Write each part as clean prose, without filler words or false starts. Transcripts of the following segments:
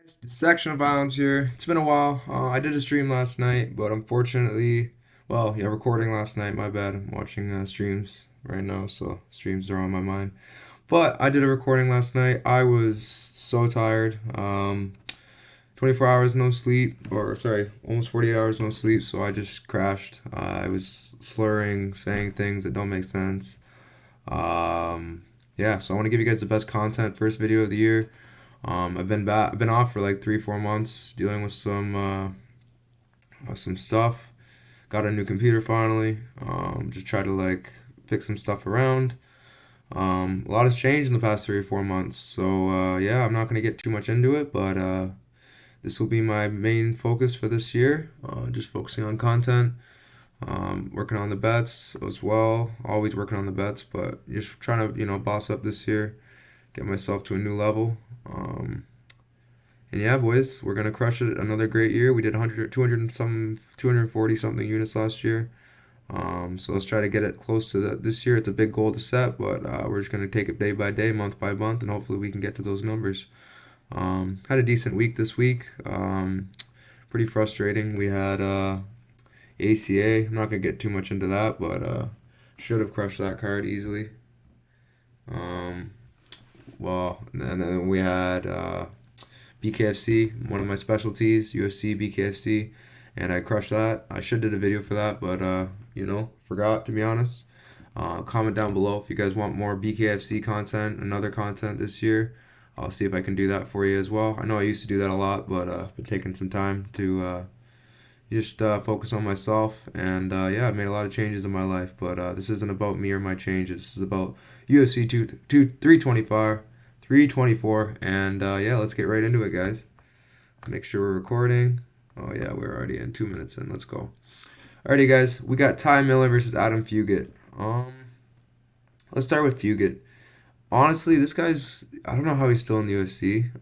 Dissection of Violence here. It's been a while. I did a stream last night, but unfortunately, well, yeah, recording last night. My bad. I'm watching streams right now, so streams are on my mind. But I did a recording last night. I was so tired. 24 hours no sleep, or sorry, almost 48 hours no sleep. So I just crashed. I was slurring, saying things that don't make sense. Yeah, so I want to give you guys the best content. First video of the year. I've been off for like 3 4 months dealing with some stuff. Got a new computer finally. Just try to like fix some stuff around. A lot has changed in the past 3 or 4 months. So yeah, I'm not gonna get too much into it, but this will be my main focus for this year. Just focusing on content. Working on the bets as well. Always working on the bets, but just trying to boss up this year, get myself to a new level. And yeah, boys, we're gonna crush it. Another great year. We did 100, 200 and some, 240 something units last year. So let's try to get it close to that this year. It's a big goal to set, but we're just gonna take it day by day, month by month, and hopefully we can get to those numbers. Had a decent week this week. Pretty frustrating. We had ACA. I'm not gonna get too much into that, but should have crushed that card easily. Um, well, and then we had BKFC, one of my specialties, UFC, BKFC, and I crushed that. I should did a video for that, but forgot to be honest. Comment down below if you guys want more BKFC content and other content this year. I'll see if I can do that for you as well. I know I used to do that a lot, but been taking some time to just focus on myself. And yeah, I've made a lot of changes in my life, but this isn't about me or my changes. This is about UFC 324, and yeah, let's get right into it, guys. Make sure we're recording. Oh yeah, we're already in 2 minutes in. Let's go. Alrighty, guys, we got Ty Miller versus Adam Fugit. Let's start with Fugit. Honestly, this guy's, I don't know how he's still in the UFC.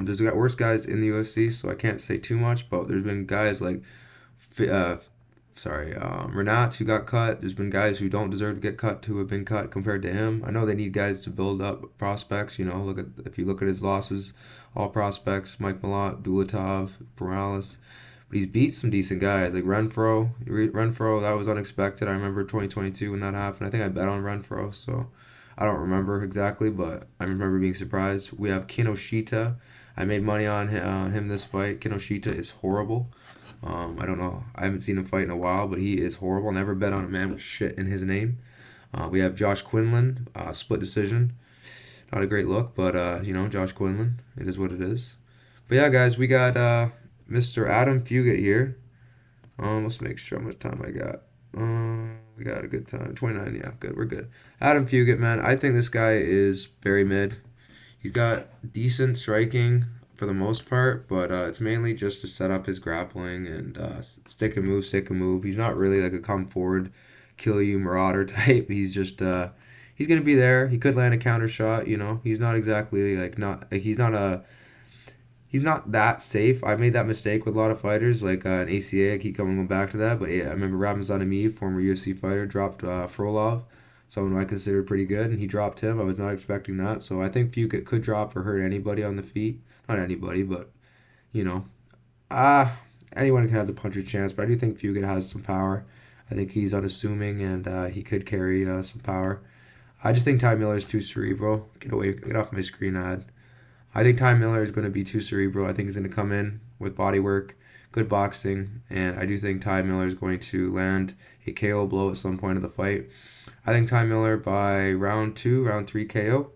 There's got worse guys in the UFC, so I can't say too much, but there's been guys like uh, Renat who got cut. There's been guys who don't deserve to get cut who have been cut compared to him. I know they need guys to build up prospects. If you look at his losses, all prospects: Mike Malott, Dulatov, Morales. But he's beat some decent guys like Renfro. Renfro, that was unexpected. I remember 2022 when that happened. I think I bet on Renfro, so I don't remember exactly, but I remember being surprised. We have Kinoshita. I made money on him this fight. Kinoshita is horrible. I don't know. I haven't seen him fight in a while, but he is horrible. Never bet on a man with shit in his name. We have Josh Quinlan, split decision. Not a great look, but Josh Quinlan. It is what it is. But yeah, guys, we got Mr. Adam Fugit here. Let's make sure how much time I got. We got a good time. 29, yeah, good. We're good. Adam Fugit, man. I think this guy is very mid. He's got decent striking for the most part, but it's mainly just to set up his grappling and stick and move, stick and move. He's not really like a come forward, kill you marauder type. He's just he's gonna be there. He could land a counter shot. He's not exactly he's not that safe. I made that mistake with a lot of fighters, like an ACA. I keep coming back to that, but yeah, I remember Ramazan Emeev, former UFC fighter, dropped Frolov, someone I considered pretty good, and he dropped him. I was not expecting that, so I think Fugit could drop or hurt anybody on the feet. Not anybody, but you know, uh, anyone has a puncher's chance. But I do think Fugit has some power. I think he's unassuming, and he could carry some power. I just think Ty Miller is too cerebral. Get off my screen ad. I think Ty Miller is going to be too cerebral. I think he's going to come in with body work, good boxing, and I do think Ty Miller is going to land a KO blow at some point of the fight. I think Ty Miller by round 2, round 3 KO.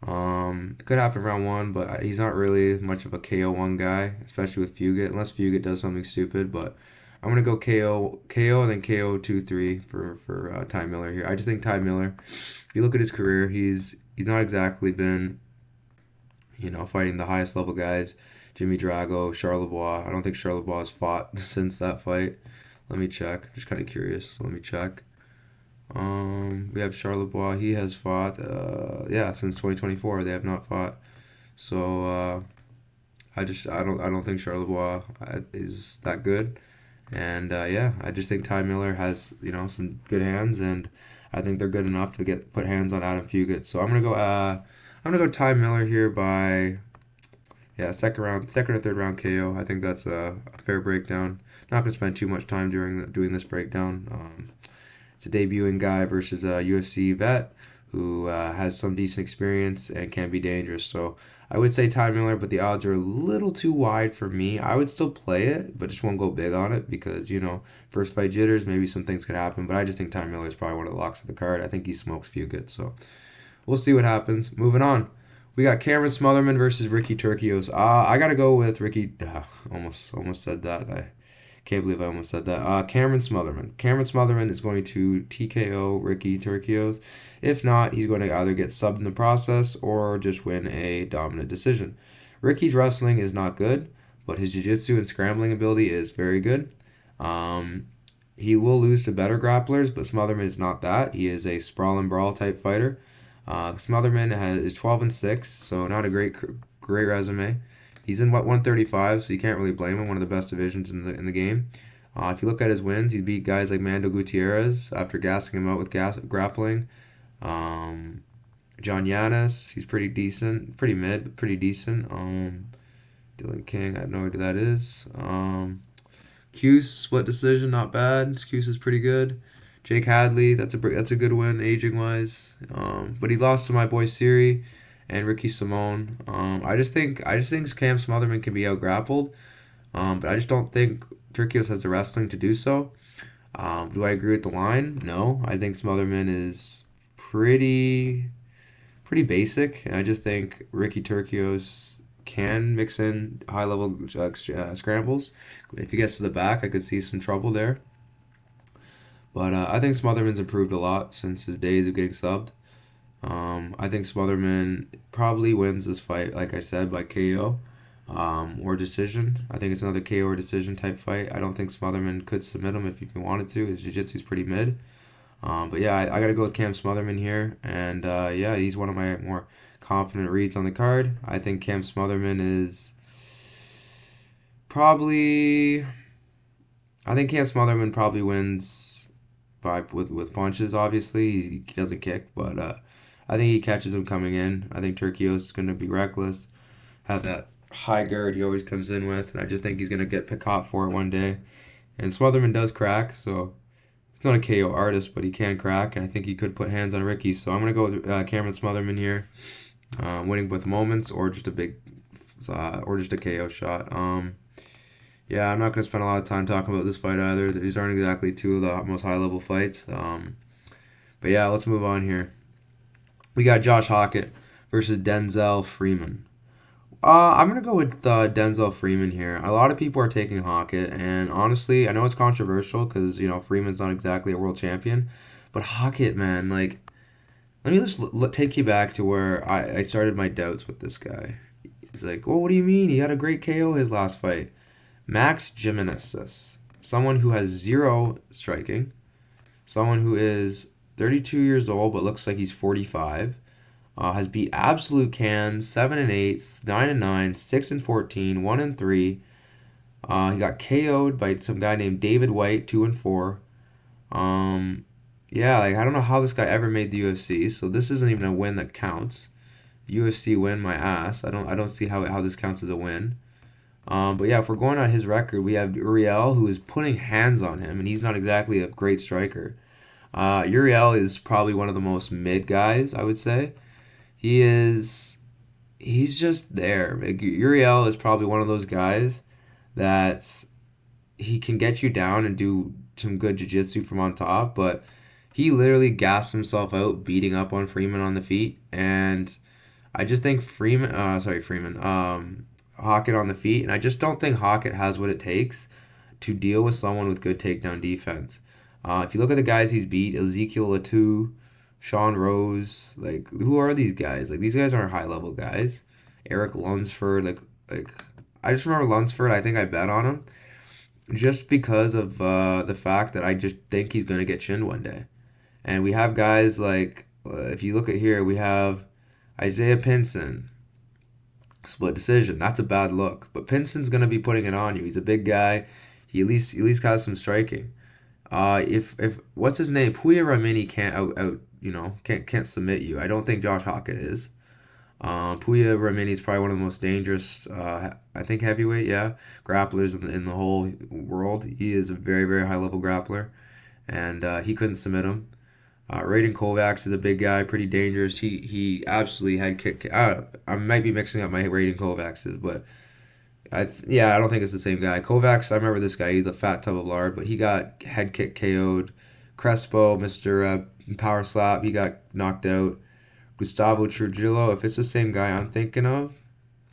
It could happen round 1, but he's not really much of a KO 1 guy, especially with Fugit, unless Fugit does something stupid. But I'm gonna go KO, and then KO 2-3 for Ty Miller here. I just think Ty Miller, if you look at his career, he's not exactly been fighting the highest level guys. Jimmy Drago, Charlebois. I don't think Charlebois has fought since that fight. Let me check. I'm just kind of curious. Let me check. We have Charlebois. He has fought. Yeah, since 2024 they have not fought. So I don't think Charlebois is that good. And yeah, I just think Ty Miller has some good hands, and I think they're good enough to put hands on Adam Fugit. So I'm gonna go Ty Miller here by Yeah, second or third round KO. I think that's a fair breakdown. Not gonna spend too much time doing this breakdown. It's a debuting guy versus a UFC vet who has some decent experience and can be dangerous. So I would say Ty Miller, but the odds are a little too wide for me. I would still play it, but just won't go big on it because, first fight jitters, maybe some things could happen. But I just think Ty Miller is probably one of the locks of the card. I think he smokes Fugit, so we'll see what happens. Moving on. We got Cameron Smotherman versus Ricky Turcios. I gotta go with Ricky. Almost said that. I can't believe I almost said that. Cameron Smotherman. Cameron Smotherman is going to TKO Ricky Turcios. If not, he's going to either get subbed in the process or just win a dominant decision. Ricky's wrestling is not good, but his jiu-jitsu and scrambling ability is very good. He will lose to better grapplers, but Smotherman is not that. He is a sprawl and brawl type fighter. Smotherman is 12-6, so not a great resume. He's in 135, so you can't really blame him. One of the best divisions in the game. If you look at his wins, he beat guys like Mando Gutierrez after gassing him out with grappling. John Yanis, he's pretty decent, pretty mid, but pretty decent. Dylan King, I have no idea who that is. Cuse, split decision, not bad. Cuse is pretty good. Jake Hadley, that's a good win aging wise. But he lost to my boy Siri and Ricky Simone. I just think Cam Smotherman can be out grappled. But I just don't think Turcios has the wrestling to do so. Do I agree with the line? No. I think Smotherman is pretty basic. And I just think Ricky Turcios can mix in high level scrambles. If he gets to the back, I could see some trouble there. But I think Smotherman's improved a lot since his days of getting subbed. I think Smotherman probably wins this fight, like I said, by KO or decision. I think it's another KO or decision type fight. I don't think Smotherman could submit him if he wanted to. His jiu-jitsu's pretty mid. But yeah, I got to go with Cam Smotherman here. And yeah, he's one of my more confident reads on the card. I think Cam Smotherman is probably... I think Cam Smotherman probably wins with punches, obviously. He doesn't kick, but I think he catches him coming in. I think Turcios is going to be reckless, have that high guard he always comes in with, and I just think he's going to get caught for it one day. And Smotherman does crack, so he's not a KO artist, but he can crack, and I think he could put hands on Ricky. So I'm going to go with Cameron Smotherman here, winning with moments or just a KO shot. Yeah, I'm not going to spend a lot of time talking about this fight either. These aren't exactly two of the most high-level fights. But yeah, let's move on here. We got Josh Hockett versus Denzel Freeman. I'm going to go with Denzel Freeman here. A lot of people are taking Hockett, and honestly, I know it's controversial because, Freeman's not exactly a world champion. But Hockett, man, let me just take you back to where I started my doubts with this guy. He's like, well, what do you mean? He had a great KO his last fight. Max Gimenez, someone who has zero striking, someone who is 32 years old but looks like he's 45, has beat absolute cans 7-8, 9-9, 6-14, 1-3. He got KO'd by some guy named David White, 2-4. Yeah, I don't know how this guy ever made the UFC, so this isn't even a win that counts. UFC win, my ass. I don't see how this counts as a win. But yeah, if we're going on his record, we have Uriel, who is putting hands on him, and he's not exactly a great striker. Uriel is probably one of the most mid guys, I would say. He's just there. Uriel is probably one of those guys that he can get you down and do some good jiu-jitsu from on top, but he literally gassed himself out beating up on Freeman on the feet, and I just think Hockett on the feet, and I just don't think Hockett has what it takes to deal with someone with good takedown defense. If you look at the guys he's beat, Ezekiel Latou, Sean Rose, who are these guys? These guys aren't high-level guys. Eric Lunsford, I just remember Lunsford, I think I bet on him, just because of the fact that I just think he's going to get chinned one day. And we have guys if you look at here, we have Isaiah Pinson, split decision. That's a bad look. But Pinson's going to be putting it on you. He's a big guy. He at least has some striking. If what's his name? Puya Ramini can't can't submit you. I don't think Josh Hockett is. Puya Ramini is probably one of the most dangerous, I think, heavyweight, yeah, grapplers in the whole world. He is a very, very high level grappler, and he couldn't submit him. Raiden Kovacs is a big guy, pretty dangerous. He absolutely had kick. I might be mixing up my Raiden Kovacs, but yeah, I don't think it's the same guy. Kovacs, I remember this guy. He's a fat tub of lard, but he got head kick KO'd. Crespo, Mister Power Slap, he got knocked out. Gustavo Trujillo, if it's the same guy I'm thinking of,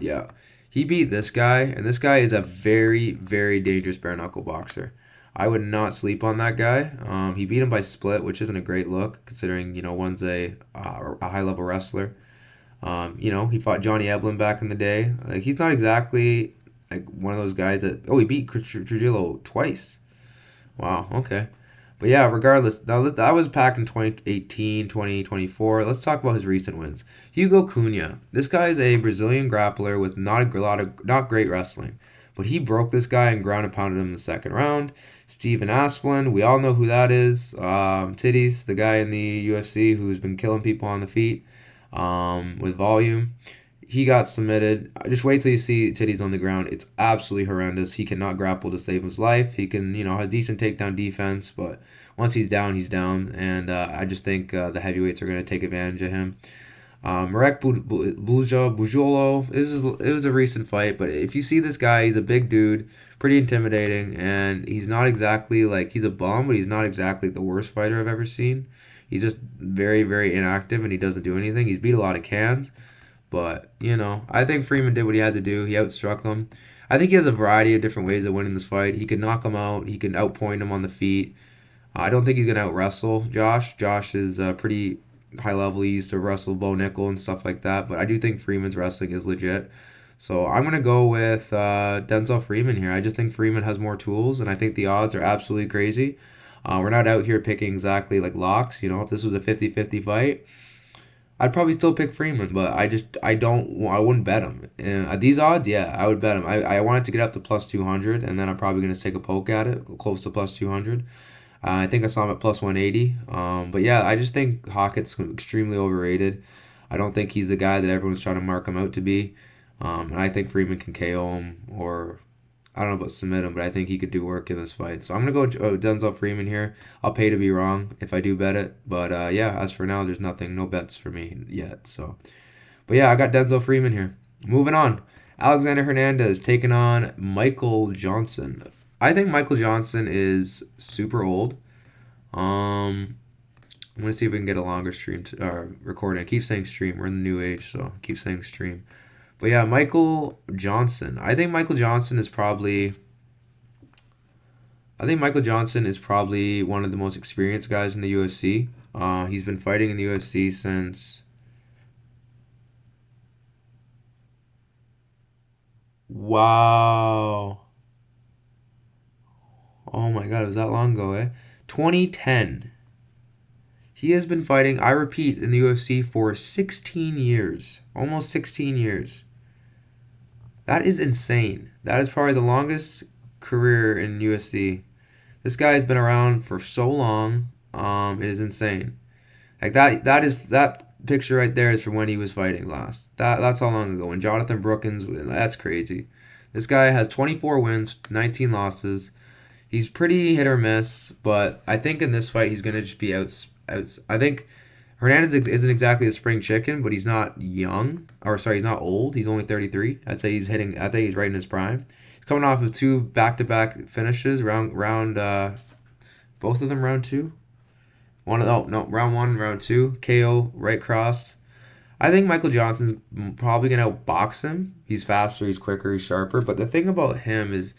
yeah, he beat this guy, and this guy is a very, very dangerous bare knuckle boxer. I would not sleep on that guy. He beat him by split, which isn't a great look considering one's a high level wrestler. He fought Johnny Eblin back in the day. Like he's not exactly like one of those guys that he beat Trujillo twice. Wow, okay. But yeah, regardless, that was back in 2018, 2024. Let's talk about his recent wins. Hugo Cunha. This guy is a Brazilian grappler with not great wrestling, but he broke this guy and ground and pounded him in the second round. Steven Asplin, we all know who that is. Titties, the guy in the UFC who's been killing people on the feet with volume. He got submitted. Just wait till you see Titties on the ground. It's absolutely horrendous. He cannot grapple to save his life. He can, have a decent takedown defense, but once he's down, he's down. And I just think the heavyweights are going to take advantage of him. Marek Bujolo, it was a recent fight, but if you see this guy, he's a big dude, pretty intimidating, and he's not exactly he's a bum, but he's not exactly the worst fighter I've ever seen. He's just very, very inactive, and he doesn't do anything. He's beat a lot of cans. But, I think Freeman did what he had to do. He outstruck him. I think he has a variety of different ways of winning this fight. He can knock him out. He can outpoint him on the feet. I don't think he's going to out-wrestle Josh. Josh is pretty high level. He used to wrestle Bo Nickel and stuff like that. But I do think Freeman's wrestling is legit. So I'm going to go with Denzel Freeman here. I just think Freeman has more tools, and I think the odds are absolutely crazy. We're not out here picking exactly like locks. If this was a 50-50 fight, I'd probably still pick Freeman, but I wouldn't bet him. At these odds, yeah, I would bet him. I wanted to get up to plus 200, and then I'm probably going to take a poke at it, close to plus 200. I think I saw him at plus 180. But yeah, I just think Hackett's extremely overrated. I don't think he's the guy that everyone's trying to mark him out to be. And I think Freeman can KO him, or I don't know about submit him, but I think he could do work in this fight. So I'm going to go Denzel Freeman here. I'll pay to be wrong if I do bet it. But yeah, as for now, there's no bets for me yet. But yeah, I got Denzel Freeman here. Moving on. Alexander Hernandez taking on Michael Johnson. I think Michael Johnson is super old. I'm going to see if we can get a longer stream recording. I keep saying stream. We're in the new age, so I keep saying stream. But yeah, Michael Johnson. I think Michael Johnson is probably one of the most experienced guys in the UFC. He's been fighting in the UFC since. Wow. Oh my God, it was that long ago, eh? 2010. He has been fighting, I repeat, in the UFC for 16 years. Almost 16 years. That is insane. That is probably the longest career in UFC. This guy has been around for so long. It is insane. Like that picture right there is from when he was fighting last. That's how long ago. And Jonathan Brookins, that's crazy. This guy has 24 wins, 19 losses. He's pretty hit or miss, but I think in this fight he's gonna just be out. I think Hernandez isn't exactly a spring chicken, but he's not young. Or sorry, he's not old. He's only 33. I'd say he's hitting. I think he's right in his prime. He's coming off of two back-to-back finishes. Both of them round two. Round one, round two. KO, right cross. I think Michael Johnson's probably gonna outbox him. He's faster, he's quicker, he's sharper. But the thing about him is,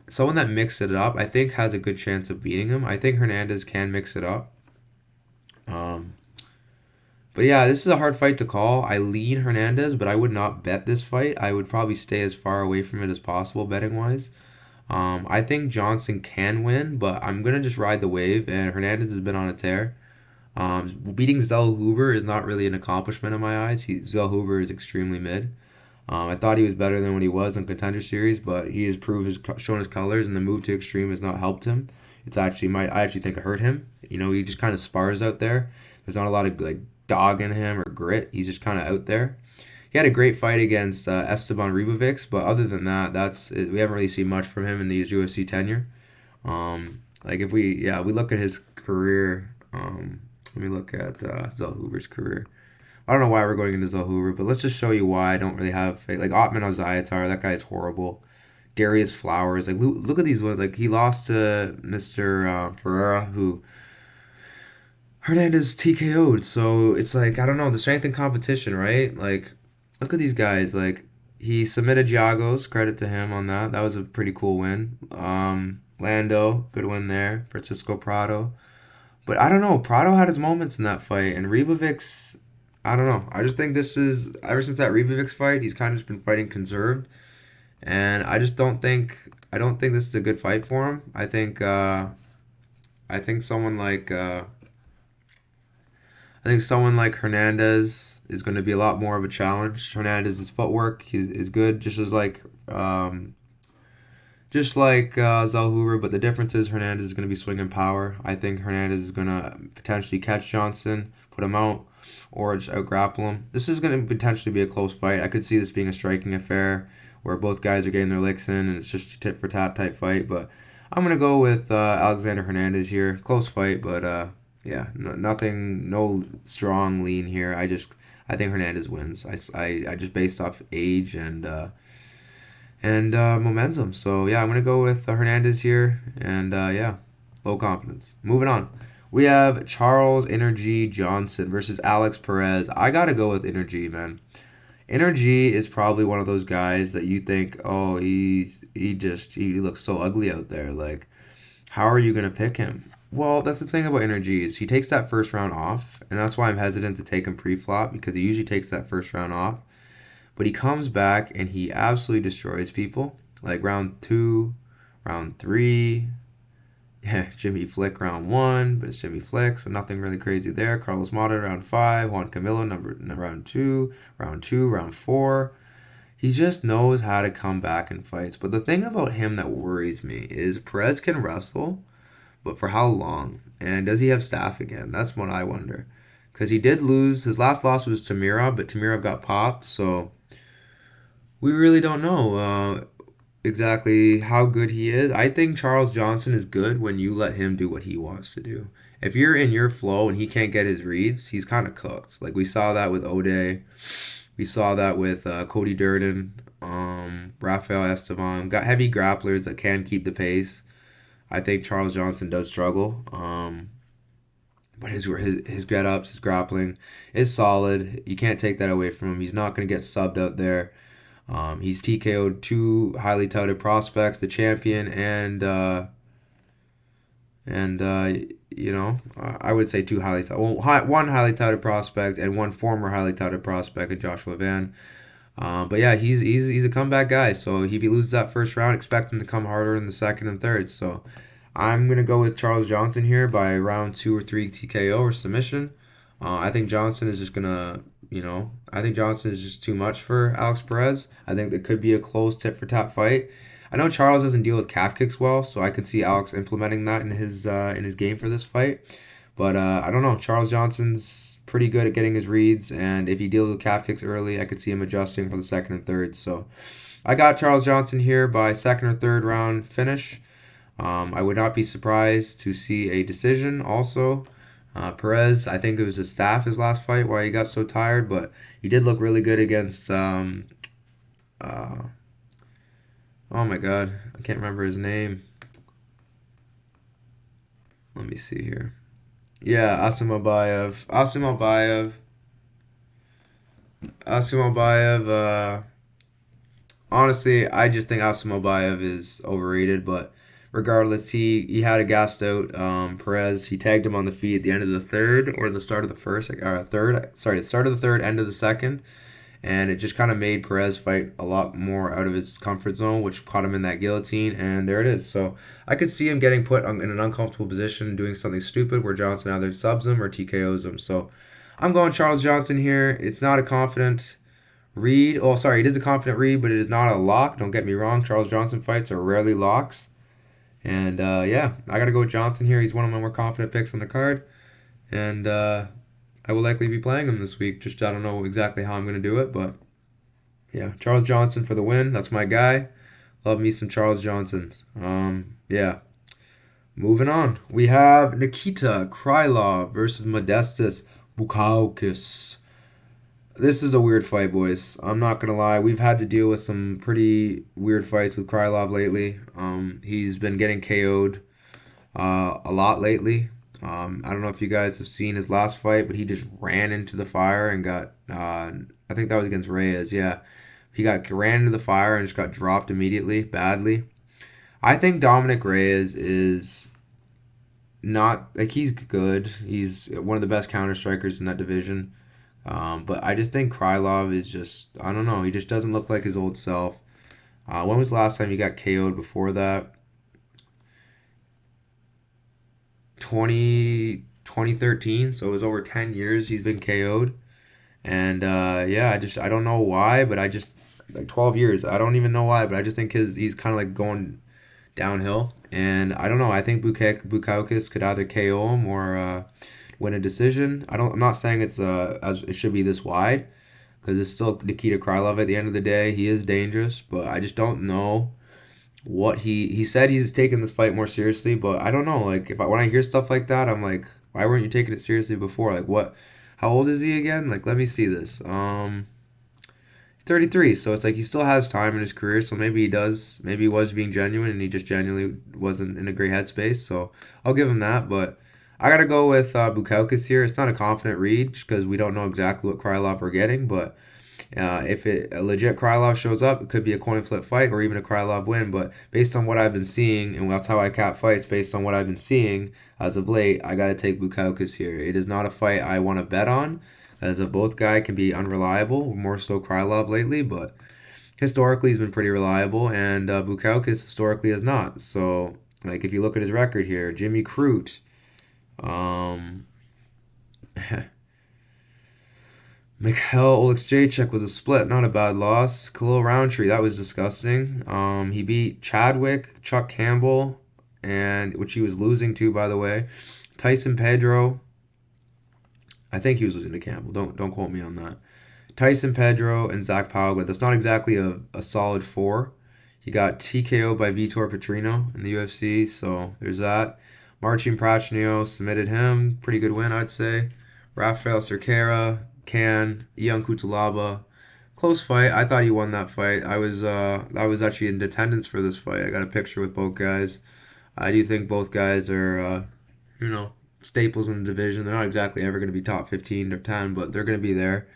someone that mixes it up, I think, has a good chance of beating him. I think Hernandez can mix it up. But yeah, this is a hard fight to call. I lean Hernandez, but I would not bet this fight. I would probably stay as far away from it as possible, betting wise. I think Johnson can win, but I'm gonna just ride the wave. And Hernandez has been on a tear. Beating Zell Huber is not really an accomplishment in my eyes. Zell Huber is extremely mid. I thought he was better than what he was in Contender Series, but he has shown his colors, and the move to extreme has not helped him. I actually think it hurt him. He just kind of spars out there. There's not a lot of dog in him or grit. He's just kind of out there. He had a great fight against Esteban Ribovics, but other than that, we haven't really seen much from him in the UFC tenure. Like if we look at his career. Let me look at Zellhuber's career. I don't know why we're going into Zellhuber, but let's just show you why I don't really have faith. Like Otman Ozayatar, that guy's horrible. Darius Flowers, like look at these ones. Like he lost to Mr. Ferreira, who Hernandez TKO'd. So it's like I don't know the strength and competition, right? Like look at these guys. Like he submitted Giagos. Credit to him on that. That was a pretty cool win. Lando, good win there. Francisco Prado. But I don't know. Prado had his moments in that fight, and Ribovics, I don't know. I just think this is ever since that Ribovics fight, he's kind of just been fighting conserved, and I don't think this is a good fight for him. I think someone like Hernandez is going to be a lot more of a challenge. Hernandez's footwork is good, just like Zellhuber, but the difference is Hernandez is going to be swinging power. I think Hernandez is going to potentially catch Johnson, put him out, or just out grapple him. This is going to potentially be a close fight. I could see this being a striking affair where both guys are getting their licks in and it's just a tit for tat type fight. But I'm going to go with Alexander Hernandez here. Close fight, but yeah, no strong lean here. I think Hernandez wins. I just based off age and momentum. So yeah, I'm gonna go with Hernandez here, and yeah, low confidence. Moving on, we have Charles Energy Johnson versus Alex Perez. I gotta go with Energy, man. Energy is probably one of those guys that you think, oh, he looks so ugly out there. Like, how are you gonna pick him? Well, that's the thing about Energy is he takes that first round off, and that's why I'm hesitant to take him pre-flop because he usually takes that first round off. But he comes back and he absolutely destroys people. Like round 2, round 3. Yeah, Jimmy Flick round 1, but it's Jimmy Flick, so nothing really crazy there. Carlos Mata round 5. Juan Camilo round 2. Round 4. He just knows how to come back in fights. But the thing about him that worries me is Perez can wrestle, but for how long? And does he have staff again? That's what I wonder. Because he did lose. His last loss was Tamirov, but Tamirov got popped, so we really don't know exactly how good he is. I think Charles Johnson is good when you let him do what he wants to do. If you're in your flow and he can't get his reads, he's kind of cooked. Like we saw that with O'Day. We saw that with Cody Durden, Rafael Esteban. Got heavy grapplers that can keep the pace. I think Charles Johnson does struggle. But his get-ups, his grappling is solid. You can't take that away from him. He's not going to get subbed out there. He's TKO'd 2 highly touted prospects, the champion I would say 2 highly touted. Well, 1 highly touted prospect and 1 former highly touted prospect in Joshua Van. But yeah, he's a comeback guy. So if he loses that first round, expect him to come harder in the second and third. So I'm gonna go with Charles Johnson here by round 2 or 3 TKO or submission. I think Johnson is just gonna, I think Johnson is just too much for Alex Perez. I think it could be a close tit for tat fight. I know Charles doesn't deal with calf kicks well, so I could see Alex implementing that in his game for this fight. But I don't know. Charles Johnson's pretty good at getting his reads, and if he deals with calf kicks early, I could see him adjusting for the second and third. So I got Charles Johnson here by second or third round finish. I would not be surprised to see a decision also. Perez, I think it was his staff his last fight why he got so tired, but he did look really good against oh my god, I can't remember his name. Let me see here. Yeah, Asim Obayev, honestly, I just think Asim Obayev is overrated, but regardless, he had a gassed out Perez. He tagged him on the feet at the end of the third or the start of the first, the start of the third, end of the second, and it just kind of made Perez fight a lot more out of his comfort zone, which caught him in that guillotine, and there it is. So I could see him getting put in an uncomfortable position, doing something stupid where Johnson either subs him or TKOs him. So I'm going Charles Johnson here. It's not a confident read. Oh, sorry, it is a confident read, but it is not a lock. Don't get me wrong. Charles Johnson fights are rarely locks. And yeah, I got to go with Johnson here. He's one of my more confident picks on the card. And I will likely be playing him this week. Just I don't know exactly how I'm going to do it, but yeah, Charles Johnson for the win. That's my guy. Love me some Charles Johnson. Yeah. Moving on, we have Nikita Krylov versus Modestas Bukauskas. This is a weird fight, boys. I'm not gonna lie. We've had to deal with some pretty weird fights with Krylov lately. He's been getting KO'd a lot lately. I don't know if you guys have seen his last fight, but he just ran into the fire and got. I think that was against Reyes. Yeah, he ran into the fire and just got dropped immediately, badly. I think Dominic Reyes is not like he's good. He's one of the best counter strikers in that division. But I just think Krylov is just I don't know. He just doesn't look like his old self. When was the last time he got KO'd before that? 2013. So it was over 10 years he's been KO'd. And yeah, I don't know why, but I just like 12 years. I don't even know why, but I just think he's kind of like going downhill. And I don't know. I think Bukauskas could either KO him or win a decision. I'm not saying it's as it should be this wide because it's still Nikita Krylov at the end of the day. He is dangerous, but I just don't know what he said he's taking this fight more seriously, but I don't know. Like when I hear stuff like that, I'm like, why weren't you taking it seriously before? Like what? How old is he again? Like let me see this. 33, so it's like he still has time in his career, so maybe he does, maybe he was being genuine and he just genuinely wasn't in a great headspace, so I'll give him that, but I gotta go with Bukauskas here. It's not a confident read because we don't know exactly what Krylov we're getting, but if a legit Krylov shows up, it could be a coin flip fight or even a Krylov win, but based on what I've been seeing, and that's how I cap fights, based on what I've been seeing as of late, I gotta take Bukauskas here. It is not a fight I want to bet on, as of both guy can be unreliable, more so Krylov lately, but historically he's been pretty reliable, and Bukauskas historically has not. So, like if you look at his record here, Jimmy Crute, um, Mikhail Oleksiejczuk was a split, not a bad loss. Khalil Roundtree, that was disgusting. He beat Chadwick, Chuck Campbell, and which he was losing to, by the way. Tyson Pedro, I think he was losing to Campbell. Don't quote me on that. Tyson Pedro and Zach Pauga. That's not exactly a solid four. He got TKO by Vitor Petrino in the UFC, so there's that. Marcin Prachnio submitted him. Pretty good win, I'd say. Rafael Cerqueira, Ion Cutelaba. Close fight. I thought he won that fight. I was actually in attendance for this fight. I got a picture with both guys. I do think both guys are, you know, staples in the division. They're not exactly ever going to be top 15 or 10, but they're going to be there.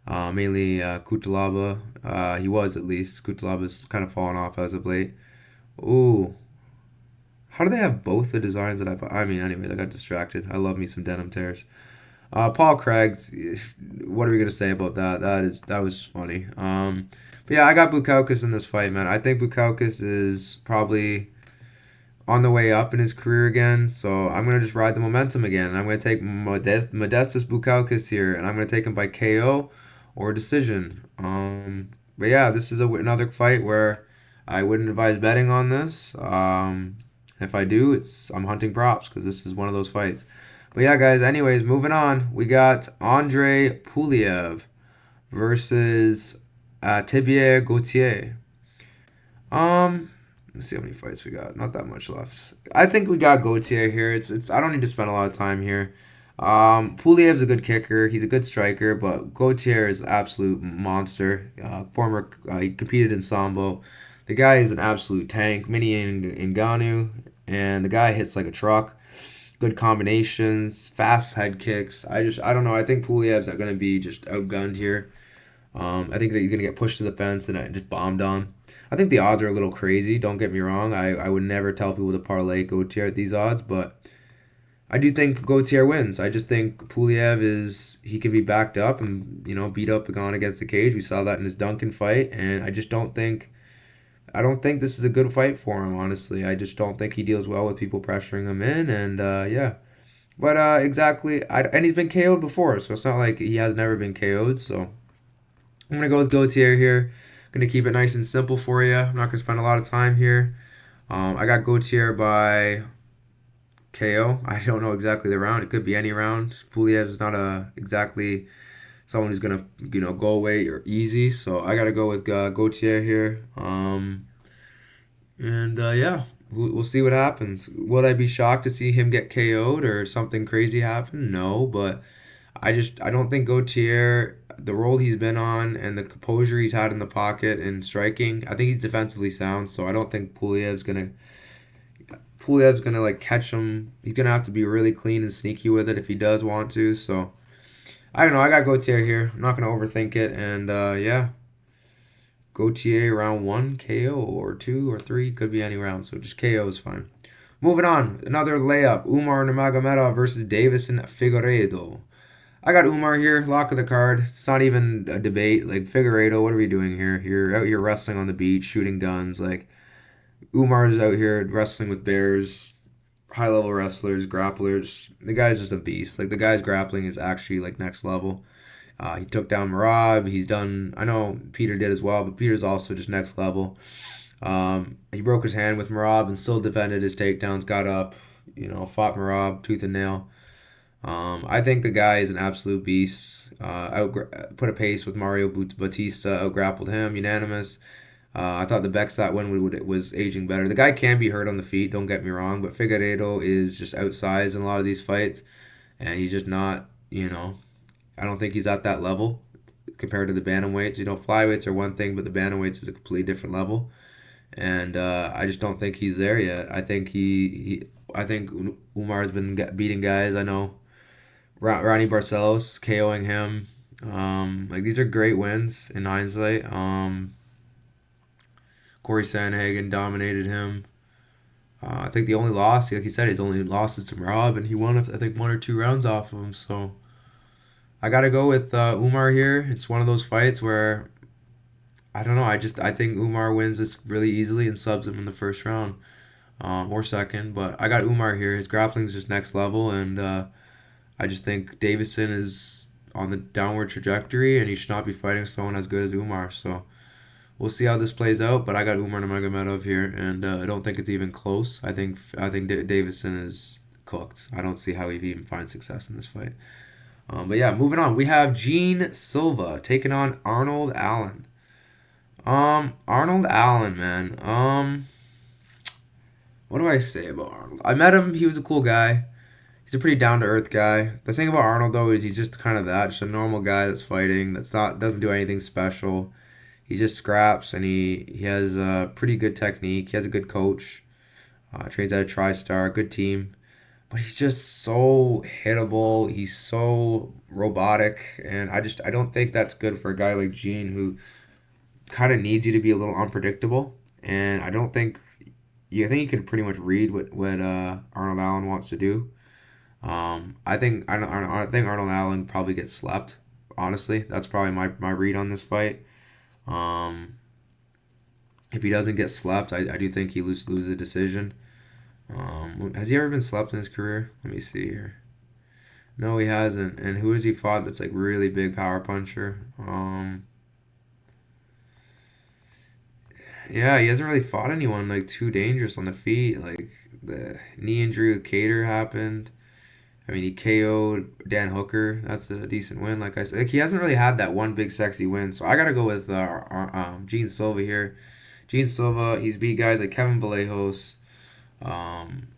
Mainly Cutelaba. He was at least. Cutelaba's kind of fallen off as of late. Ooh. How do they have both the designs that I mean, anyways, I got distracted. I love me some denim tears. Paul Craig's, what are we gonna say about that? That was funny. But yeah, I got Bukauskas in this fight, man. I think Bukauskas is probably on the way up in his career again, so I'm gonna just ride the momentum again. I'm gonna take Modestas Bukauskas here, and I'm gonna take him by KO or decision. But yeah, this is another fight where I wouldn't advise betting on this. If I do, I'm hunting props because this is one of those fights. But yeah, guys, anyways, moving on. We got Andre Puliev versus Tibier Gauthier. Let's see how many fights we got. Not that much left. I think we got Gauthier here. It's I don't need to spend a lot of time here. Puliev's a good kicker. He's a good striker, but Gauthier is an absolute monster. He competed in Sambo. The guy is an absolute tank. Mini Ngannou, and the guy hits like a truck. Good combinations, fast head kicks. I don't know. I think Puliev's going to be just outgunned here. I think that he's going to get pushed to the fence and just bombed on. I think the odds are a little crazy. Don't get me wrong. I would never tell people to parlay Gauthier at these odds, but I do think Gauthier wins. I just think Puliev he can be backed up and beat up and gone against the cage. We saw that in his Duncan fight, and I don't think this is a good fight for him, honestly. I just don't think he deals well with people pressuring him in, and yeah. But exactly, and he's been KO'd before, so it's not like he has never been KO'd. So I'm gonna go with Gauthier here. Gonna keep it nice and simple for you. I'm not gonna spend a lot of time here. I got Gauthier by KO. I don't know exactly the round. It could be any round. Puliev's not exactly someone who's gonna go away or easy. So I gotta go with Gauthier here. And yeah, we'll see what happens. Would I be shocked to see him get KO'd or something crazy happen? No, but I don't think Gauthier, the role he's been on and the composure he's had in the pocket and striking, I think he's defensively sound. So I don't think Puliev's gonna like catch him. He's gonna have to be really clean and sneaky with it if he does want to. So I don't know. I got Gauthier here. I'm not gonna overthink it. And yeah, Gauthier round one KO or two or three could be any round. So just KO is fine. Moving on, another layup. Umar Nurmagomedov versus Davison Figueiredo. I got Umar here, lock of the card. It's not even a debate. Like Figueiredo, what are we doing here? You're out here wrestling on the beach, shooting guns. Like Umar's out here wrestling with bears, high level wrestlers, grapplers. The guy's just a beast. Like the guy's grappling is actually like next level. He took down Marab. He's done. I know Peter did as well, but Peter's also just next level. He broke his hand with Marab and still defended his takedowns. Got up, fought Marab tooth and nail. I think the guy is an absolute beast. Put a pace with Mario Batista. Out grappled him unanimous. I thought the Bexat win was aging better. The guy can be hurt on the feet, don't get me wrong, but Figueiredo is just outsized in a lot of these fights, and he's just not, I don't think he's at that level compared to the bantamweights. Flyweights are one thing, but the bantamweights is a completely different level, and I just don't think he's there yet. I think Umar's been beating guys. I know Ronnie Barcelos KOing him. Like these are great wins in hindsight. Corey Sandhagen dominated him. I think the only loss, like he said, his only loss is to Rob, and he won, I think, one or two rounds off of him. So I got to go with Umar here. It's one of those fights where, I don't know, I think Umar wins this really easily and subs him in the first round or second. But I got Umar here. His grappling is just next level, and I just think Davison is on the downward trajectory, and he should not be fighting someone as good as Umar. So we'll see how this plays out, but I got Umar Nurmagomedov here, and I don't think it's even close. I think Davison is cooked. I don't see how he even finds success in this fight. But yeah, moving on. We have Gene Silva taking on Arnold Allen. Arnold Allen, man. What do I say about Arnold? I met him. He was a cool guy. He's a pretty down to earth guy. The thing about Arnold though is he's just kind of just a normal guy that's fighting. Doesn't do anything special. He just scraps, and he has a pretty good technique. He has a good coach. Trains at a TriStar, good team. But he's just so hittable. He's so robotic, and I don't think that's good for a guy like Gene who kind of needs you to be a little unpredictable. And I think you can pretty much read what Arnold Allen wants to do. I think Arnold Allen probably gets slept. Honestly, that's probably my read on this fight. If he doesn't get slept, I do think he loses a decision. Has he ever been slept in his career? Let me see here. No, he hasn't. And who has he fought that's like really big power puncher? Yeah, he hasn't really fought anyone like too dangerous on the feet. Like the knee injury with Cater happened. I mean, he KO'd Dan Hooker. That's a decent win. Like I said, like, he hasn't really had that one big sexy win. So I gotta go with Gene Silva here. Gene Silva. He's beat guys like Kevin Vallejos. Um,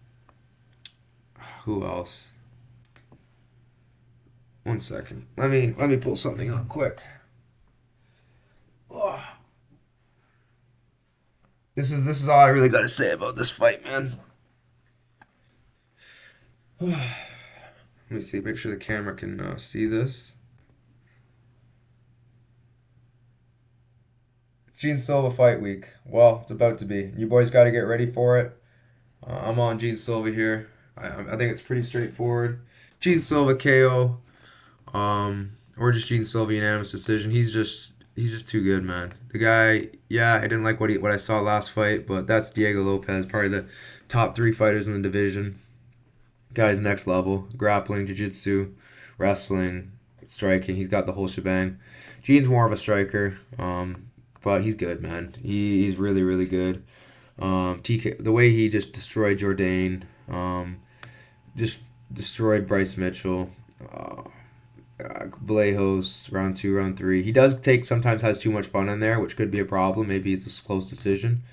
who else? One second. Let me pull something up quick. Oh, this is all I really gotta say about this fight, man. Let me see. Make sure the camera can see this. It's Gene Silva fight week. Well, it's about to be. You boys got to get ready for it. I'm on Gene Silva here. I think it's pretty straightforward. Gene Silva KO, or just Gene Silva unanimous decision. He's just too good, man. The guy, yeah, I didn't like what I saw last fight, but that's Diego Lopez, probably the top 3 fighters in the division. Guy's next level. Grappling, jiu-jitsu, wrestling, striking. He's got the whole shebang. Gene's more of a striker, but he's good, man. He's really, really good. The way he just destroyed Jourdain. just destroyed Bryce Mitchell. Blejos, round 2, round 3. He does sometimes has too much fun in there, which could be a problem. Maybe it's a close decision.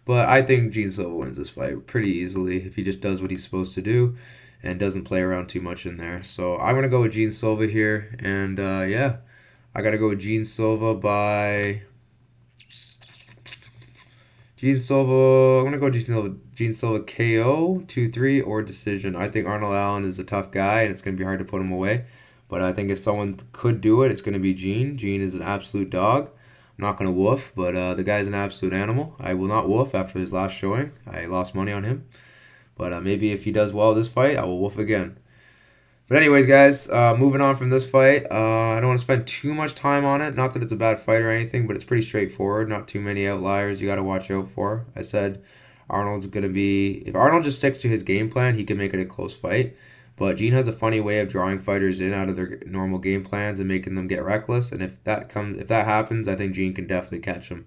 But I think Gene Silva wins this fight pretty easily if he just does what he's supposed to do and doesn't play around too much in there. So I'm going to go with Gene Silva here. And yeah, I got to go with Gene Silva by. Gene Silva. I'm going to go Gene Silva KO, 2-3, or decision. I think Arnold Allen is a tough guy, and it's going to be hard to put him away. But I think if someone could do it, it's going to be Gene. Gene is an absolute dog. I'm not going to woof, but the guy's an absolute animal. I will not woof after his last showing. I lost money on him. But maybe if he does well this fight, I will woof again. But anyways, guys, moving on from this fight, I don't want to spend too much time on it. Not that it's a bad fight or anything, but it's pretty straightforward. Not too many outliers you got to watch out for. I said Arnold's going to be... If Arnold just sticks to his game plan, he can make it a close fight. But Gene has a funny way of drawing fighters in out of their normal game plans and making them get reckless. And if that happens, I think Gene can definitely catch him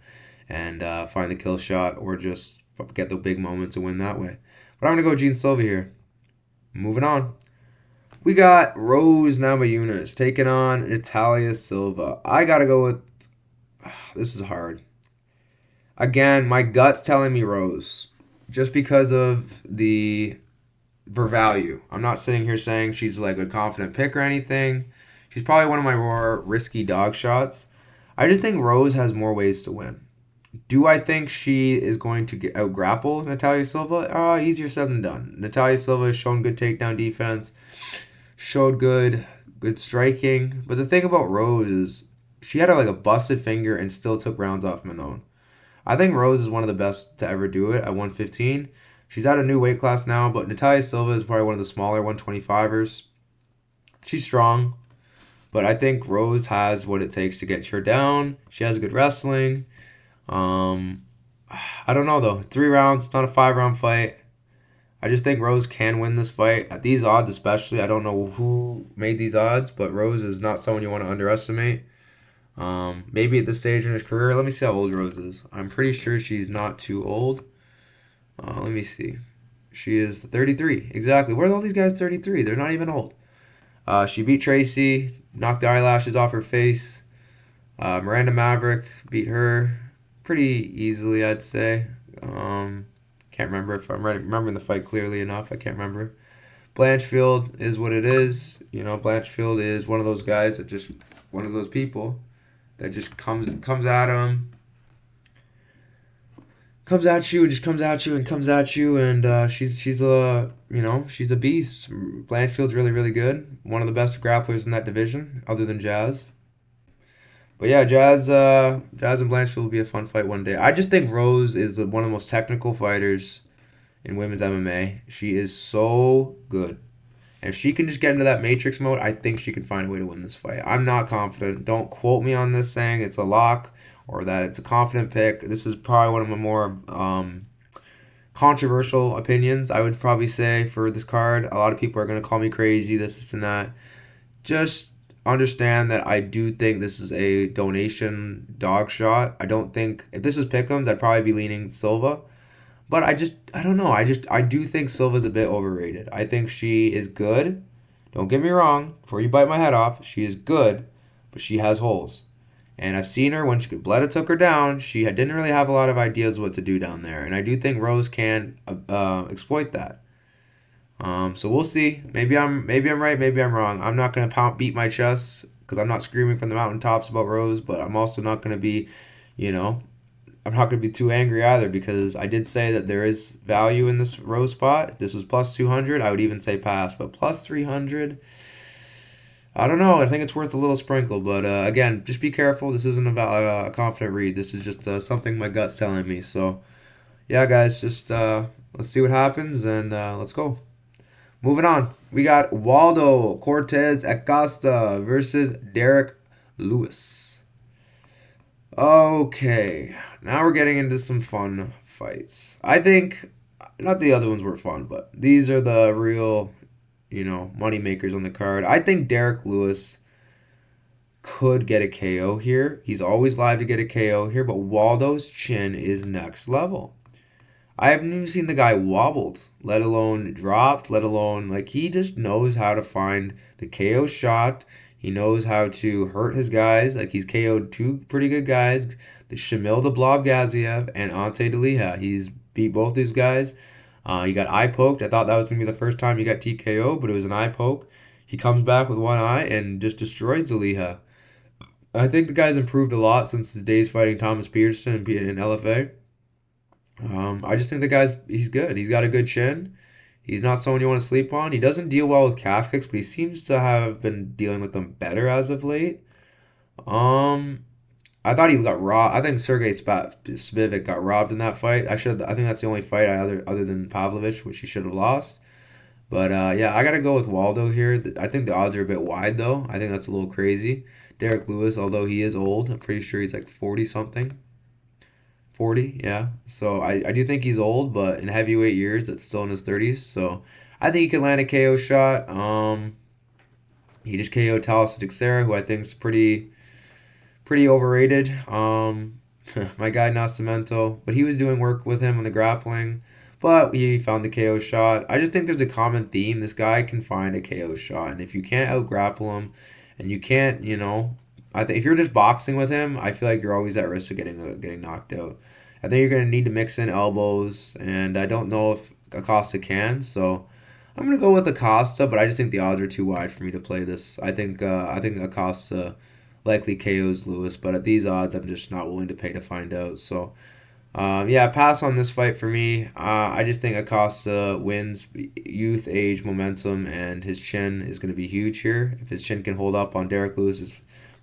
and find the kill shot or just get the big moments and win that way. But I'm going to go Gene Silva here. Moving on. We got Rose Namajunas taking on Natalia Silva. I got to go with... This is hard. Again, my gut's telling me Rose. Just because of for value. I'm not sitting here saying she's like a confident pick or anything. She's probably one of my more risky dog shots. I just think Rose has more ways to win. Do I think she is going to out-grapple Natalia Silva? Easier said than done. Natalia Silva has shown good takedown defense, showed good striking. But the thing about Rose is she had like a busted finger and still took rounds off Manon. I think Rose is one of the best to ever do it at 115. She's at a new weight class now, but Natalia Silva is probably one of the smaller 125ers. She's strong, but I think Rose has what it takes to get her down. She has good wrestling. I don't know, though. 3 rounds. It's not a 5-round fight. I just think Rose can win this fight. At these odds especially, I don't know who made these odds, but Rose is not someone you want to underestimate. Maybe at this stage in his career. Let me see how old Rose is. I'm pretty sure she's not too old. Let me see. She is 33. Exactly. Where are all these guys 33? They're not even old. She beat Tracy, knocked the eyelashes off her face. Miranda Maverick beat her pretty easily, I'd say. Can't remember if I'm remembering the fight clearly enough. I can't remember. Blanchfield is what it is. You know, Blanchfield is one of those guys that just... One of those people that just comes at him. Comes at you and just comes at you and comes at you, and she's a she's a beast. Blanchfield's really, really good. One of the best grapplers in that division, other than Jazz. But yeah, Jazz and Blanchfield will be a fun fight one day. I just think Rose is one of the most technical fighters in women's MMA. She is so good. And if she can just get into that Matrix mode, I think she can find a way to win this fight. I'm not confident. Don't quote me on this saying it's a lock or that it's a confident pick. This is probably one of my more controversial opinions, I would probably say, for this card. A lot of people are going to call me crazy, this and that. Just understand that I do think this is a donation dog shot. I don't think... If this was pick'ems, I'd probably be leaning Silva. But I don't know. I do think Silva's a bit overrated. I think she is good. Don't get me wrong. Before you bite my head off, she is good, but she has holes. And I've seen her when Bleda took her down. She didn't really have a lot of ideas what to do down there. And I do think Rose can exploit that. So we'll see. Maybe I'm right. Maybe I'm wrong. I'm not going to beat my chest because I'm not screaming from the mountaintops about Rose. But I'm also not going to be, I'm not going to be too angry either because I did say that there is value in this Rose spot. If this was plus 200, I would even say pass. But plus 300... I don't know. I think it's worth a little sprinkle. But again, just be careful. This isn't about a confident read. This is just something my gut's telling me. So, yeah, guys, just let's see what happens, and let's go. Moving on. We got Waldo Cortez Acosta versus Derek Lewis. Okay. Now we're getting into some fun fights. I think, not the other ones were fun, but these are the real... money makers on the card. I think Derek Lewis could get a KO here. He's always live to get a KO here, but Waldo's chin is next level. I haven't even seen the guy wobbled, let alone dropped, let alone like he just knows how to find the KO shot. He knows how to hurt his guys. Like he's KO'd two pretty good guys, the Shamil the Blob Gaziev and Ante DeLiha. He's beat both these guys. He got eye poked. I thought that was gonna be the first time he got TKO, but it was an eye poke. He comes back with one eye and just destroys DeLiha. I think the guy's improved a lot since his days fighting Thomas Peterson in LFA. I just think he's good. He's got a good chin. He's not someone you want to sleep on. He doesn't deal well with calf kicks, but he seems to have been dealing with them better as of late. Um, I thought he got robbed. I think Sergey Spivak got robbed in that fight. I think that's the only fight other than Pavlovich, which he should have lost. But yeah, I gotta go with Waldo here. I think the odds are a bit wide though. I think that's a little crazy. Derek Lewis, although he is old, I'm pretty sure he's like 40 something. 40, yeah. So I do think he's old, but in heavyweight years, it's still in his 30s. So I think he can land a KO shot. He just KO'd Talis Teixeira, who I think is pretty overrated. My guy Nascimento, but he was doing work with him on the grappling, but he found the KO shot. I just think there's a common theme. This guy can find a KO shot, and if you can't out grapple him, and you can't, I think if you're just boxing with him, I feel like you're always at risk of getting knocked out. I think you're gonna need to mix in elbows, and I don't know if Acosta can, so I'm gonna go with Acosta, but I just think the odds are too wide for me to play this. I think Acosta likely KOs Lewis, but at these odds, I'm just not willing to pay to find out. So yeah, pass on this fight for me. I just think Acosta wins youth, age, momentum, and his chin is going to be huge here. If his chin can hold up on Derek Lewis's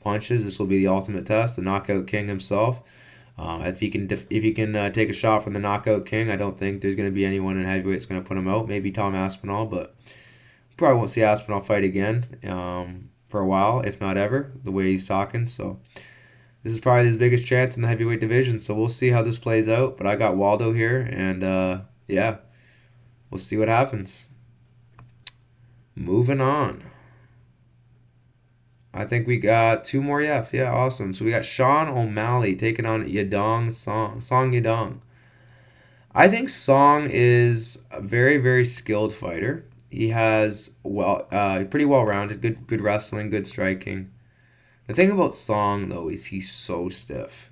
punches, this will be the ultimate test. The knockout king himself. If he can take a shot from the knockout king, I don't think there's going to be anyone in heavyweight that's going to put him out. Maybe Tom Aspinall, but probably won't see Aspinall fight again for a while, if not ever, the way he's talking. So this is probably his biggest chance in the heavyweight division. So we'll see how this plays out. But I got Waldo here, and yeah, we'll see what happens. Moving on. I think we got two more. Yeah, awesome. So we got Sean O'Malley taking on Song Yadong. I think Song is a very, very skilled fighter. He has pretty well rounded, good wrestling, good striking. The thing about Song though is he's so stiff.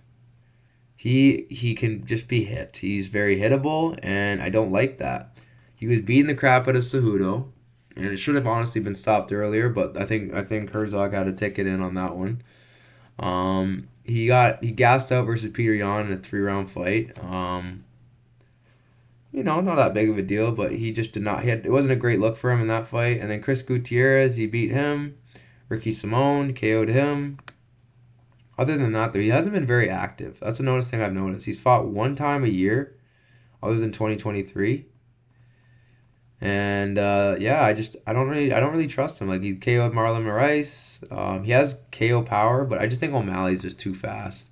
He can just be hit. He's very hittable, and I don't like that. He was beating the crap out of Cejudo, and it should have honestly been stopped earlier, but I think Herzog had a ticket in on that one. He gassed out versus Peter Yan in a 3-round fight. Not that big of a deal, but he just did not. It wasn't a great look for him in that fight. And then Chris Gutierrez, he beat him. Ricky Simone KO'd him. Other than that, though, he hasn't been very active. That's a notice thing I've noticed. He's fought one time a year, other than 2023. And yeah, I don't really trust him. Like he KO'd Marlon Moraes. He has KO power, but I just think O'Malley's just too fast.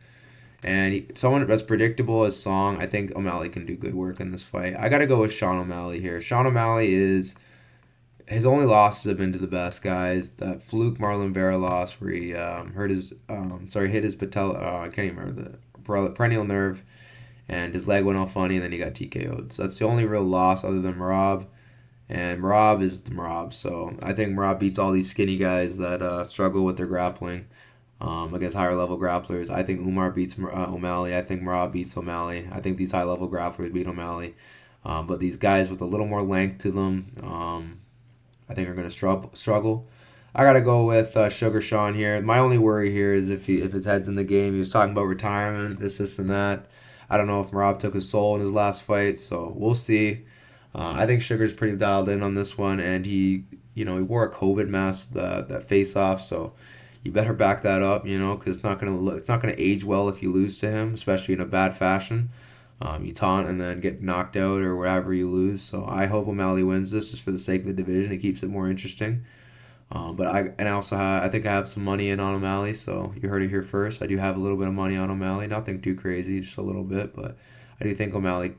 And someone that's predictable as Song, I think O'Malley can do good work in this fight. I got to go with Sean O'Malley here. Sean O'Malley his only losses have been to the best guys. That fluke Marlon Vera loss where he hit his patella, I can't even remember the perennial nerve, and his leg went all funny, and then he got TKO'd. So that's the only real loss other than Marab. And Marab is the Marab. So I think Marab beats all these skinny guys that struggle with their grappling. Against higher level grapplers. I think Umar beats O'Malley. I think Marab beats O'Malley. I think these high level grapplers beat O'Malley. But these guys with a little more length to them, I think are going to struggle. I got to go with Sugar Sean here. My only worry here is if his head's in the game. He was talking about retirement, this, and that. I don't know if Marab took his soul in his last fight, so we'll see. I think Sugar's pretty dialed in on this one, and he wore a COVID mask that face off, so you better back that up, because it's not gonna age well if you lose to him, especially in a bad fashion. You taunt and then get knocked out or whatever you lose. So I hope O'Malley wins this just for the sake of the division. It keeps it more interesting. But I think I have some money in on O'Malley, so you heard it here first. I do have a little bit of money on O'Malley, nothing too crazy, just a little bit, but I do think O'Malley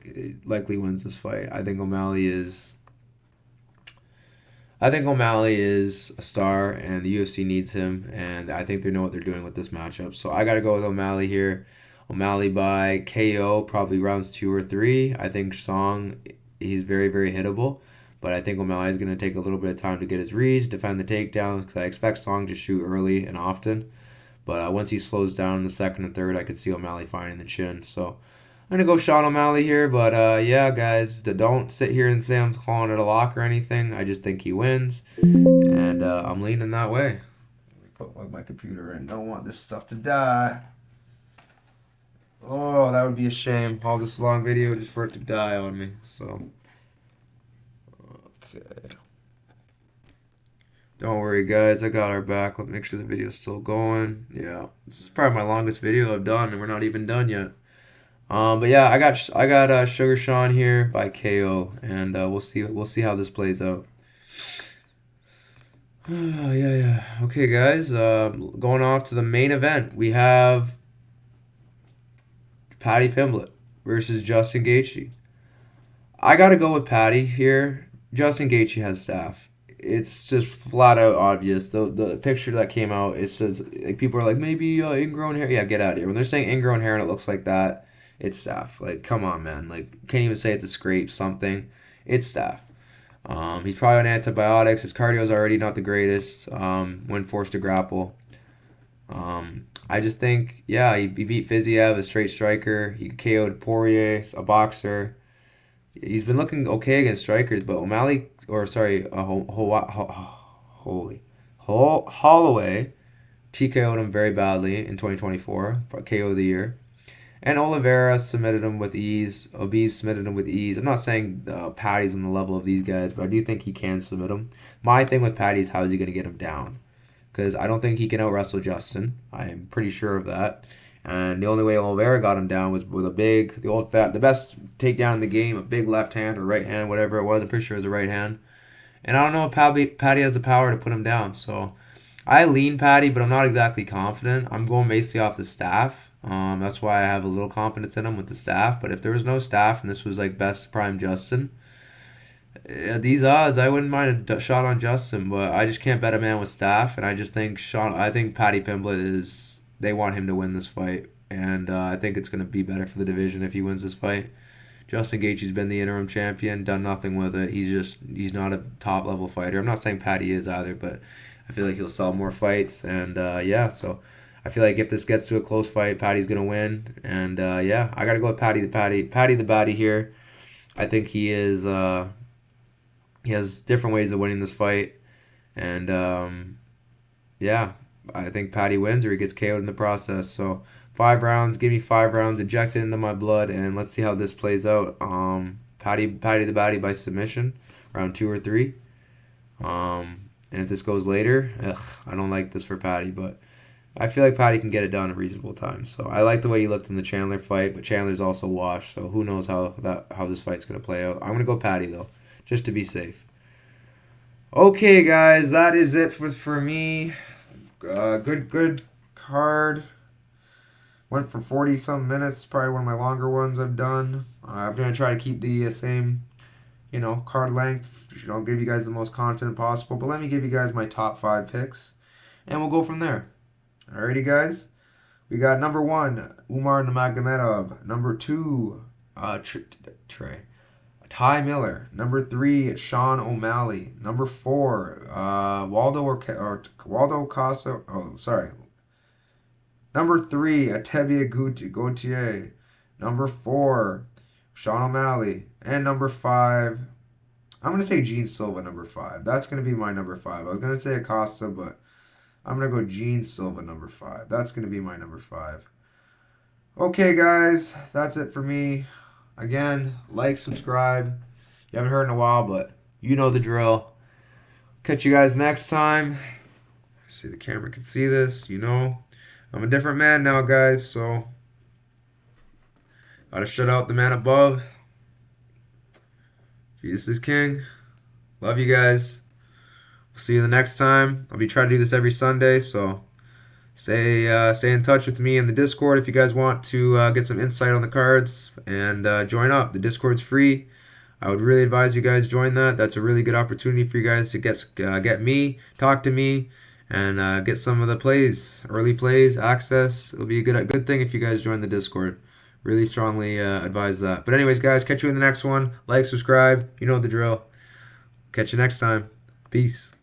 likely wins this fight. I think O'Malley is a star, and the UFC needs him, and I think they know what they're doing with this matchup. So I got to go with O'Malley here. O'Malley by KO, probably rounds 2 or 3. I think Song, he's very, very hittable. But I think O'Malley is going to take a little bit of time to get his reads, defend the takedowns, because I expect Song to shoot early and often. But once he slows down in the second and third, I could see O'Malley finding the chin. So I'm going to go Sean O'Malley here. But yeah, guys, don't sit here and say I'm calling it a lock or anything. I just think he wins. And I'm leaning that way. Let me plug my computer in. Don't want this stuff to die. Oh, that would be a shame. All this long video just for it to die on me. So, okay. Don't worry, guys. I got our back. Let me make sure the video's still going. Yeah, this is probably my longest video I've done, and we're not even done yet. But yeah, I got Sugar Sean here by KO, and we'll see how this plays out. Yeah. Okay, guys. Going off to the main event, we have Paddy Pimblett versus Justin Gaethje. I gotta go with Paddy here. Justin Gaethje has staff. It's just flat out obvious. The picture that came out, it says like people are like maybe ingrown hair. Yeah, get out of here. When they're saying ingrown hair and it looks like that, it's staff. Like come on, man. Like can't even say it's a scrape something. It's staff. He's probably on antibiotics. His cardio's already not the greatest when forced to grapple. I just think, yeah, he beat Fiziev, a straight striker. He KO'd Poirier, a boxer. He's been looking okay against strikers, but O'Malley, or sorry, Holloway TKO'd him very badly in 2024 for KO of the year. And Oliveira submitted him with ease. Obib submitted him with ease. I'm not saying Paddy's on the level of these guys, but I do think he can submit him. My thing with Paddy is how is he going to get him down? Because I don't think he can out-wrestle Justin. I'm pretty sure of that. And the only way Oliveira got him down was with the best takedown in the game, a big left hand or right hand, whatever it was. I'm pretty sure it was a right hand. And I don't know if Paddy has the power to put him down. So I lean Paddy, but I'm not exactly confident. I'm going basically off the staff. That's why I have a little confidence in him with the staff. But if there was no staff and this was like best prime Justin, at these odds, I wouldn't mind a shot on Justin. But I just can't bet a man with staff. And I just think I think Paddy Pimblett is. They want him to win this fight, and I think it's going to be better for the division if he wins this fight. Justin Gaethje's been the interim champion, done nothing with it. He's not a top level fighter. I'm not saying Paddy is either, but I feel like he'll sell more fights, and yeah, so. I feel like if this gets to a close fight, Paddy's gonna win, and yeah, I gotta go with Paddy the Baddy here. I think he is. He has different ways of winning this fight, and yeah, I think Paddy wins or he gets KO'd in the process. So 5 rounds, give me 5 rounds, inject it into my blood, and let's see how this plays out. Paddy the Baddy by submission, round 2 or 3. And if this goes later, I don't like this for Paddy, but. I feel like Paddy can get it done in a reasonable time. So I like the way he looked in the Chandler fight, but Chandler's also washed, so who knows how this fight's gonna play out. I'm gonna go Paddy though, just to be safe. Okay, guys, that is it for me. Good card. Went for 40 some minutes. Probably one of my longer ones I've done. I'm gonna try to keep the same, card length. I'll give you guys the most content possible, but let me give you guys my top 5 picks, and we'll go from there. Alrighty, guys. We got number 1, Umar Nurmagomedov. Number 2, Ty Miller. Number 3, Sean O'Malley. Number 4, Waldo Acosta. Oh, sorry. Number 3, Atebia Gauthier. Number 4, Sean O'Malley. And number 5, I'm going to say Gene Silva, number 5. That's going to be my number 5. I was going to say Acosta, but I'm going to go Gene Silva, number 5. That's going to be my number 5. Okay, guys. That's it for me. Again, like, subscribe. You haven't heard in a while, but you know the drill. Catch you guys next time. See, the camera can see this. I'm a different man now, guys, so gotta shut out the man above. Jesus is king. Love you guys. See you the next time. I'll be trying to do this every Sunday, so stay in touch with me in the Discord if you guys want to get some insight on the cards, and join up. The Discord's free. I would really advise you guys join that. That's a really good opportunity for you guys to get me, talk to me, and get some of the plays, early plays, access. It'll be a good thing if you guys join the Discord. Really strongly advise that. But anyways, guys, catch you in the next one. Like, subscribe. You know the drill. Catch you next time. Peace.